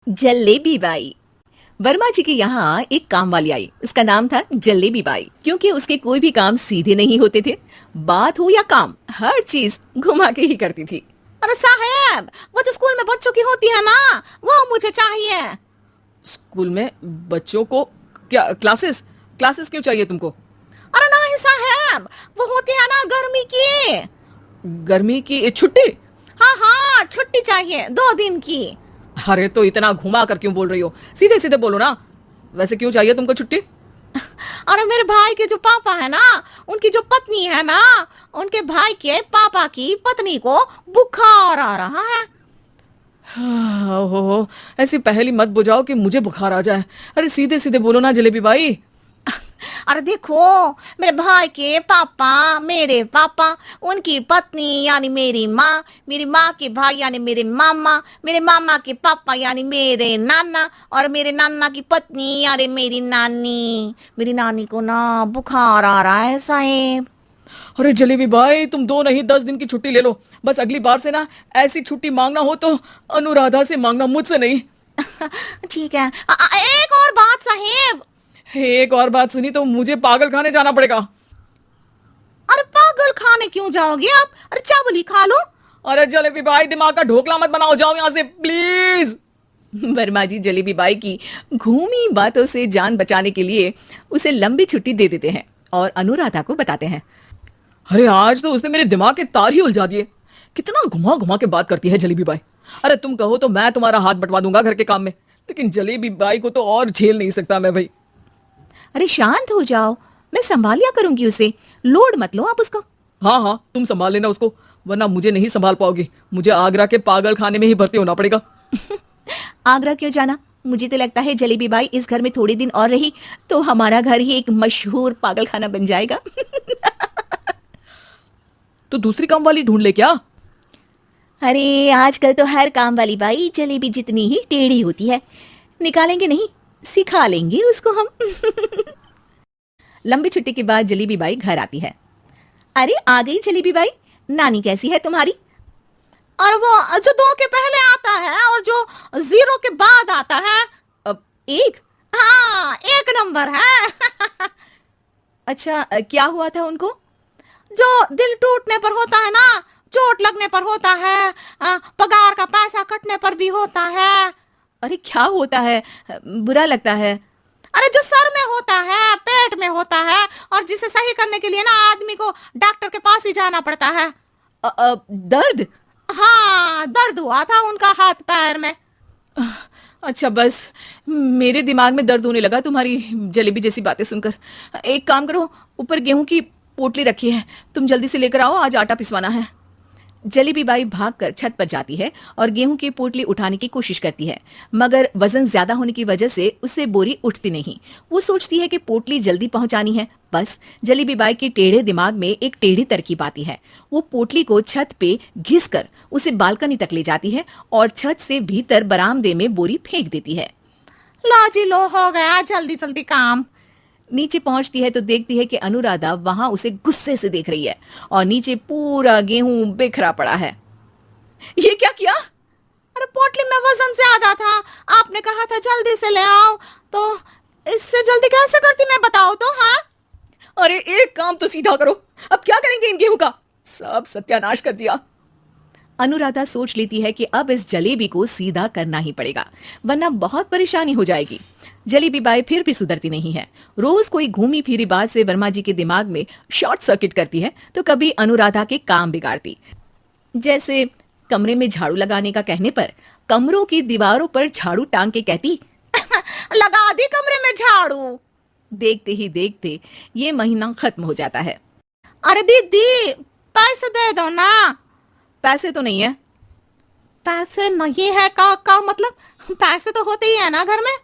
Jalebi by. Verma जी के यहाँ एक काम वाली आई। उसका नाम था जलेबी बाई, क्योंकि उसके कोई भी काम सीधे नहीं होते थे। बात हो या काम, हर चीज घुमा के ही करती थी। अरे साहब, वो जो स्कूल में बच्चों की होती है ना, वो मुझे चाहिए। स्कूल में बच्चों को क्या क्लासेस क्लासेस क्यों चाहिए तुमको? अरे नहीं साहब, वो होती है ना गर्मी की। गर्मी की छुट्टी? हाँ हाँ, छुट्टी चाहिए 2 दिन की। अरे तो इतना घुमा कर क्यों बोल रही हो? सीधे सीधे बोलो ना। वैसे क्यों चाहिए तुमको छुट्टी? अरे मेरे भाई के जो पापा है ना, उनकी जो पत्नी है ना, उनके भाई के पापा की पत्नी को बुखार आ रहा है। ओहो, ऐसी पहेली मत बुझाओ कि मुझे बुखार आ जाए। अरे सीधे सीधे बोलो ना जलेबी बाई। अरे देखो, मेरे भाई के पापा, मेरे पापा, उनकी पत्नी यानी मेरी माँ के भाई यानी मेरे मामा के पापा यानी मेरे नाना, और मेरे नाना की पत्नी यानी मेरी नानी को ना बुखार आ रहा है साहेब। अरे जलेबी भाई, तुम 2 नहीं 10 दिन की छुट्टी ले लो। बस अगली बार से ना ऐसी छुट्टी मांगना हो तो अनुराधा से मांगना, मुझसे नहीं। ठीक है। एक और बात साहेब। एक और बात सुनी तो मुझे पागल खाने जाना पड़ेगा। अरे पागल खाने क्यों जाओगे आप? अरे चावल ही खा लो। अरे जलेबी भाई, दिमाग का ढोकला मत बनाओ, जाओ यहाँ से प्लीज। वर्मा जी जलेबी बाई की घूमी बातों से जान बचाने के लिए उसे लंबी छुट्टी दे देते हैं और अनुराधा को बताते हैं। अरे आज तो उसने मेरे दिमाग के तार ही उलझा दिए। कितना घुमा घुमा के बात करती है जलेबी बाई। अरे तुम कहो तो मैं तुम्हारा हाथ बंटवा दूंगा घर के काम में, लेकिन जलेबी बाई को तो और झेल नहीं सकता मैं भाई। अरे शांत हो जाओ, मैं संभाल लिया करूंगी उसे। लोड मत लो आप उसको। हाँ हाँ, तुम संभाल लेना उसको, वरना मुझे नहीं संभाल पाओगी। मुझे आगरा के पागल खाने में ही भर्ती होना पड़ेगा। आगरा क्यों जाना? मुझे तो लगता है जलेबी बाई इस घर में थोड़े दिन और रही तो हमारा घर ही एक मशहूर पागल खाना बन जाएगा। तो दूसरी काम वाली ढूंढ ले क्या? अरे आजकल तो हर काम वाली बाई जलेबी जितनी ही टेढ़ी होती है। निकालेंगे नहीं, सिखा लेंगे उसको हम। लंबी छुट्टी के बाद जलेबी बाई घर आती है। अरे आ गई जलेबी बाई, नानी कैसी है तुम्हारी? और वो जो 2 के पहले आता है और जो 0 के बाद आता है। अब एक? हाँ, 1 नंबर है। अच्छा, क्या हुआ था उनको? जो दिल टूटने पर होता है ना, चोट लगने पर होता है, पगार का पैसा कटने पर भी होता है। अरे क्या होता है? बुरा लगता है। अरे जो सर में होता है, पेट में होता है, और जिसे सही करने के लिए ना आदमी को डॉक्टर के पास ही जाना पड़ता है। दर्द? हाँ, दर्द हुआ था उनका हाथ पैर में। अच्छा बस, मेरे दिमाग में दर्द होने लगा तुम्हारी जलेबी जैसी बातें सुनकर। एक काम करो, ऊपर गेहूं की पोटली रखी है, तुम जल्दी से लेकर आओ, आज आटा पिसवाना है। जलेबी बाई भागकर छत पर जाती है और गेहूं की पोटली उठाने की कोशिश करती है, मगर वजन ज्यादा होने की वजह से उससे बोरी उठती नहीं। वो सोचती है कि पोटली जल्दी पहुंचानी है। बस जलेबी बाई के टेढ़े दिमाग में एक टेढ़ी तरकीब आती है। वो पोटली को छत पे घिसकर उसे बालकनी तक ले जाती है और छत से भीतर बरामदे में बोरी फेंक देती है। लो जी लो, हो गया जल्दी जल्दी काम। नीचे पहुंचती है तो देखती है कि अनुराधा वहां उसे गुस्से से देख रही है और नीचे पूरा गेहूं बिखरा पड़ा है। ये क्या किया? अरे पोटली में वजन ज्यादा था, आपने कहा था जल्दी से ले आओ, तो इससे जल्दी कैसे करती मैं बताओ तो। हाँ, अरे एक काम तो सीधा करो, अब क्या करेंगे इन गेहूं का? सब सत्यानाश कर दिया। अनुराधा सोच लेती है कि अब इस जलेबी को सीधा करना ही पड़ेगा, वरना बहुत परेशानी हो जाएगी। जलेबी बाई फिर भी सुधरती नहीं है। रोज कोई घूमी फिरी बात से वर्मा जी के दिमाग में शॉर्ट सर्किट करती है तो कभी अनुराधा के काम बिगाड़ती। जैसे कमरे में झाड़ू लगाने का कहने पर कमरों की दीवारों पर झाड़ू टांग के कहती, लगा दी कमरे में झाड़ू। देखते ही देखते ये महीना खत्म हो जाता है। अरे दीदी, पैसे दे दो ना। पैसे तो नहीं है। पैसे नहीं है का मतलब? पैसे तो होते ही है ना घर में।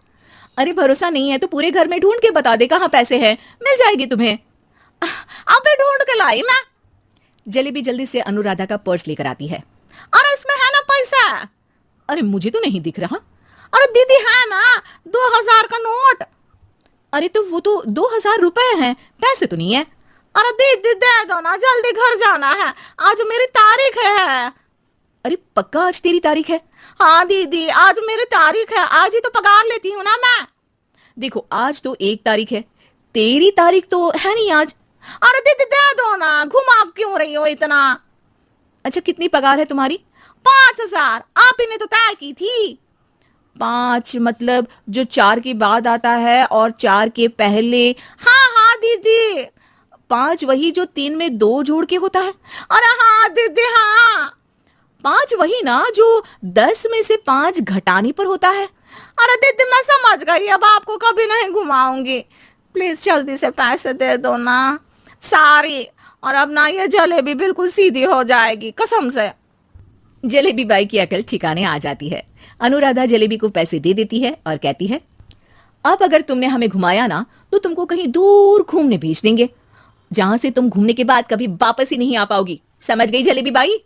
अरे भरोसा नहीं है तो पूरे घर में ढूंढ के बता दे कहाँ पैसे हैं, मिल जाएगी तुम्हें। अबे ढूंढ के लाई मैं। जलेबी जल्दी से अनुराधा का पर्स लेकर आती है। अरे इसमें है ना पैसा। अरे मुझे तो नहीं दिख रहा। अरे दीदी है ना, 2000 का नोट। अरे तो वो तो 2000 रुपए हैं, पैसे तो नहीं है। अरे दीदी दे दो ना, जल्दी घर जाना है, आज मेरी तारीख है। अरे पक्का आज तेरी तारीख है? हाँ दीदी, आज मेरी तारीख है, आज ही तो पगार लेती हूँ ना मैं। देखो आज तो 1 तारीख है, तेरी तारीख तो है नहीं आज। अरे दीदी दे दो ना, घुमा क्यों रही हो इतना? अच्छा कितनी पगार है तुम्हारी? 5,000 आप ही ने तो तय की थी। 5 मतलब जो 4 के बाद आता है और 4 के पहले? हाँ हाँ दीदी। 5 वही जो 3 में 2 जोड़ के होता है? अरे हाँ दीदी हाँ। 5 वही ना जो 10 में से 5 घटाने पर होता है? अरे दीदी मैं समझ गई, अब आपको कभी नहीं घुमाऊंगी। प्लीज जल्दी से पैसे दे दो ना, सारी। और अब ना ये जलेबी बिल्कुल सीधी हो जाएगी कसम से। जलेबी बाई की अकल ठिकाने आ जाती है। अनुराधा जलेबी को पैसे दे देती है और कहती है, अब अगर तुमने हमें घुमाया ना तो तुमको कहीं दूर घूमने भेज देंगे, जहां से तुम घूमने के बाद कभी वापस ही नहीं आ पाओगी। समझ गई जलेबी बाई?